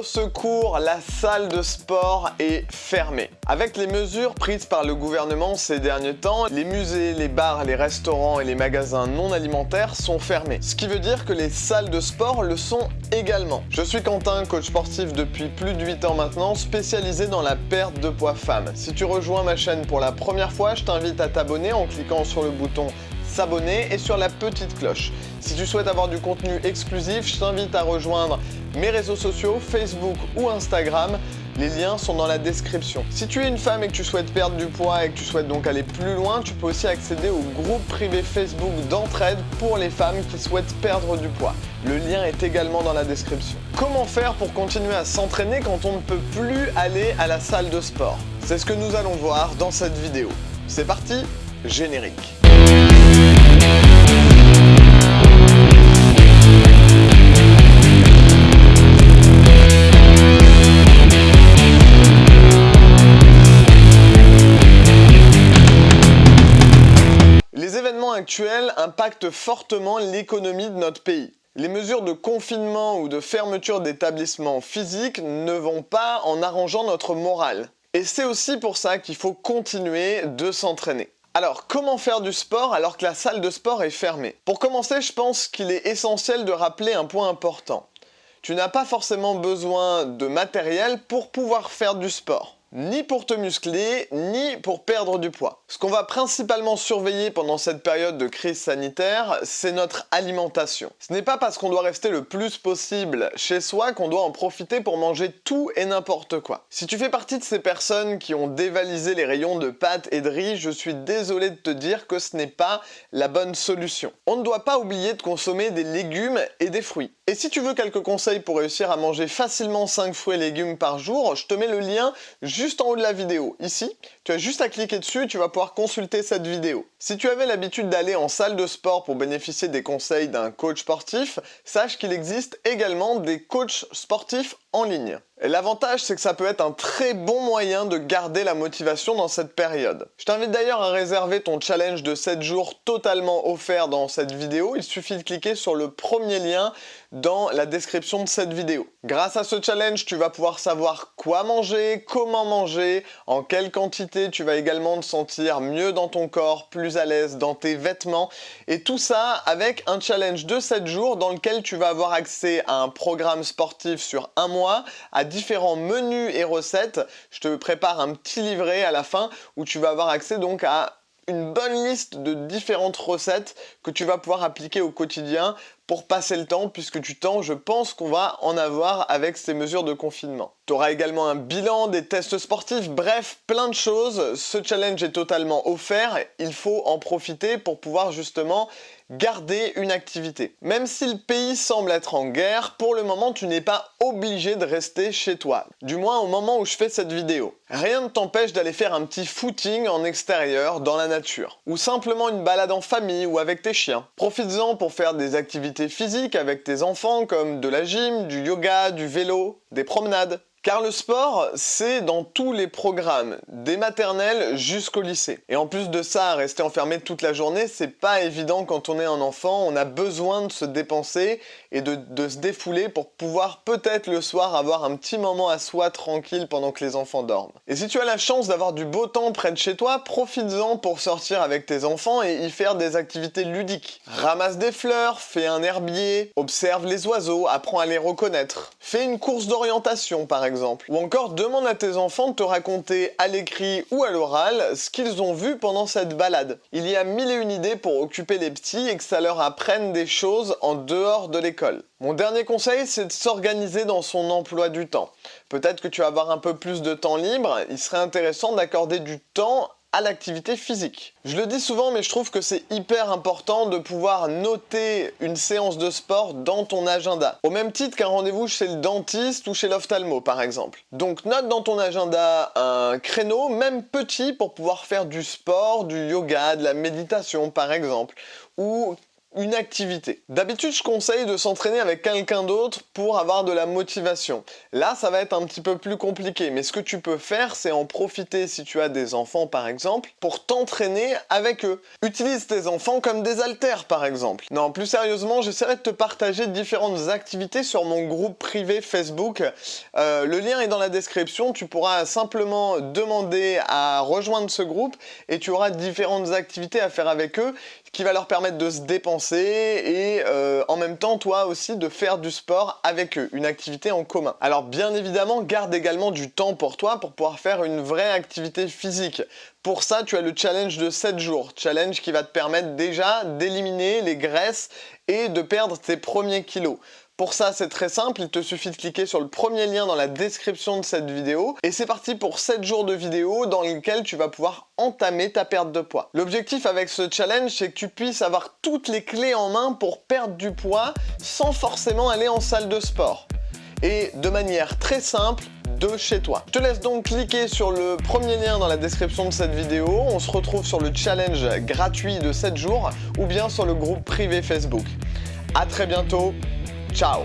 Au secours, la salle de sport est fermée. Avec les mesures prises par le gouvernement ces derniers temps, les musées, les bars, les restaurants et les magasins non alimentaires sont fermés. Ce qui veut dire que les salles de sport le sont également. Je suis Quentin, coach sportif depuis plus de 8 ans maintenant, spécialisé dans la perte de poids femme. Si tu rejoins ma chaîne pour la première fois, je t'invite à t'abonner en cliquant sur le bouton s'abonner et sur la petite cloche. Si tu souhaites avoir du contenu exclusif, je t'invite à rejoindre mes réseaux sociaux, Facebook ou Instagram. Les liens sont dans la description. Si tu es une femme et que tu souhaites perdre du poids et que tu souhaites donc aller plus loin, tu peux aussi accéder au groupe privé Facebook d'entraide pour les femmes qui souhaitent perdre du poids. Le lien est également dans la description. Comment faire pour continuer à s'entraîner quand on ne peut plus aller à la salle de sport? C'est ce que nous allons voir dans cette vidéo. C'est parti, générique. Les événements actuels impactent fortement l'économie de notre pays. Les mesures de confinement ou de fermeture d'établissements physiques ne vont pas en arrangeant notre morale. Et c'est aussi pour ça qu'il faut continuer de s'entraîner. Alors, comment faire du sport alors que la salle de sport est fermée? Pour commencer, je pense qu'il est essentiel de rappeler un point important. Tu n'as pas forcément besoin de matériel pour pouvoir faire du sport. Ni pour te muscler, ni pour perdre du poids. Ce qu'on va principalement surveiller pendant cette période de crise sanitaire, c'est notre alimentation. Ce n'est pas parce qu'on doit rester le plus possible chez soi qu'on doit en profiter pour manger tout et n'importe quoi. Si tu fais partie de ces personnes qui ont dévalisé les rayons de pâtes et de riz, je suis désolé de te dire que ce n'est pas la bonne solution. On ne doit pas oublier de consommer des légumes et des fruits. Et si tu veux quelques conseils pour réussir à manger facilement 5 fruits et légumes par jour, je te mets le lien juste en haut de la vidéo. Ici, tu as juste à cliquer dessus et tu vas pouvoir consulter cette vidéo. Si tu avais l'habitude d'aller en salle de sport pour bénéficier des conseils d'un coach sportif, sache qu'il existe également des coachs sportifs en ligne. L'avantage, c'est que ça peut être un très bon moyen de garder la motivation dans cette période. Je t'invite d'ailleurs à réserver ton challenge de 7 jours totalement offert dans cette vidéo. Il suffit de cliquer sur le premier lien dans la description de cette vidéo. Grâce à ce challenge, tu vas pouvoir savoir quoi manger, comment manger, en quelle quantité. Tu vas également te sentir mieux dans ton corps, plus à l'aise dans tes vêtements. Et tout ça avec un challenge de 7 jours dans lequel tu vas avoir accès à un programme sportif sur un mois, à différents menus et recettes. Je te prépare un petit livret à la fin où tu vas avoir accès donc à une bonne liste de différentes recettes que tu vas pouvoir appliquer au quotidien pour passer le temps, puisque du temps, je pense qu'on va en avoir avec ces mesures de confinement. Tu auras également un bilan, des tests sportifs, bref, plein de choses. Ce challenge est totalement offert, il faut en profiter pour pouvoir justement garder une activité. Même si le pays semble être en guerre, pour le moment, tu n'es pas obligé de rester chez toi. Du moins au moment où je fais cette vidéo. Rien ne t'empêche d'aller faire un petit footing en extérieur, dans la nature. Ou simplement une balade en famille ou avec tes chiens. Profites-en pour faire des activités physiques avec tes enfants comme de la gym, du yoga, du vélo, des promenades. Car le sport, c'est dans tous les programmes, des maternelles jusqu'au lycée. Et en plus de ça, rester enfermé toute la journée, c'est pas évident quand on est un enfant. On a besoin de se dépenser et de se défouler pour pouvoir peut-être le soir avoir un petit moment à soi tranquille pendant que les enfants dorment. Et si tu as la chance d'avoir du beau temps près de chez toi, profites-en pour sortir avec tes enfants et y faire des activités ludiques. Ramasse des fleurs, fais un herbier, observe les oiseaux, apprends à les reconnaître. Fais une course d'orientation par exemple. Ou encore demande à tes enfants de te raconter à l'écrit ou à l'oral ce qu'ils ont vu pendant cette balade. Il y a mille et une idées pour occuper les petits et que ça leur apprenne des choses en dehors de l'école. Mon dernier conseil, c'est de s'organiser dans son emploi du temps. Peut-être que tu vas avoir un peu plus de temps libre, il serait intéressant d'accorder du temps à l'activité physique. Je le dis souvent, mais je trouve que c'est hyper important de pouvoir noter une séance de sport dans ton agenda. Au même titre qu'un rendez-vous chez le dentiste ou chez l'ophtalmo, par exemple. Donc note dans ton agenda un créneau, même petit, pour pouvoir faire du sport, du yoga, de la méditation, par exemple. Ou une activité. D'habitude, je conseille de s'entraîner avec quelqu'un d'autre pour avoir de la motivation. Là, ça va être un petit peu plus compliqué, mais ce que tu peux faire, c'est en profiter si tu as des enfants par exemple, pour t'entraîner avec eux. Utilise tes enfants comme des haltères par exemple. Non, plus sérieusement, j'essaierai de te partager différentes activités sur mon groupe privé Facebook. Le lien est dans la description, tu pourras simplement demander à rejoindre ce groupe et tu auras différentes activités à faire avec eux qui va leur permettre de se dépenser et en même temps toi aussi de faire du sport avec eux, une activité en commun. Alors bien évidemment, garde également du temps pour toi pour pouvoir faire une vraie activité physique. Pour ça, tu as le challenge de 7 jours, challenge qui va te permettre déjà d'éliminer les graisses et de perdre tes premiers kilos. Pour ça, c'est très simple, il te suffit de cliquer sur le premier lien dans la description de cette vidéo et c'est parti pour 7 jours de vidéo dans lesquels tu vas pouvoir entamer ta perte de poids. L'objectif avec ce challenge, c'est que tu puisses avoir toutes les clés en main pour perdre du poids sans forcément aller en salle de sport. Et de manière très simple, de chez toi. Je te laisse donc cliquer sur le premier lien dans la description de cette vidéo. On se retrouve sur le challenge gratuit de 7 jours ou bien sur le groupe privé Facebook. À très bientôt. Ciao!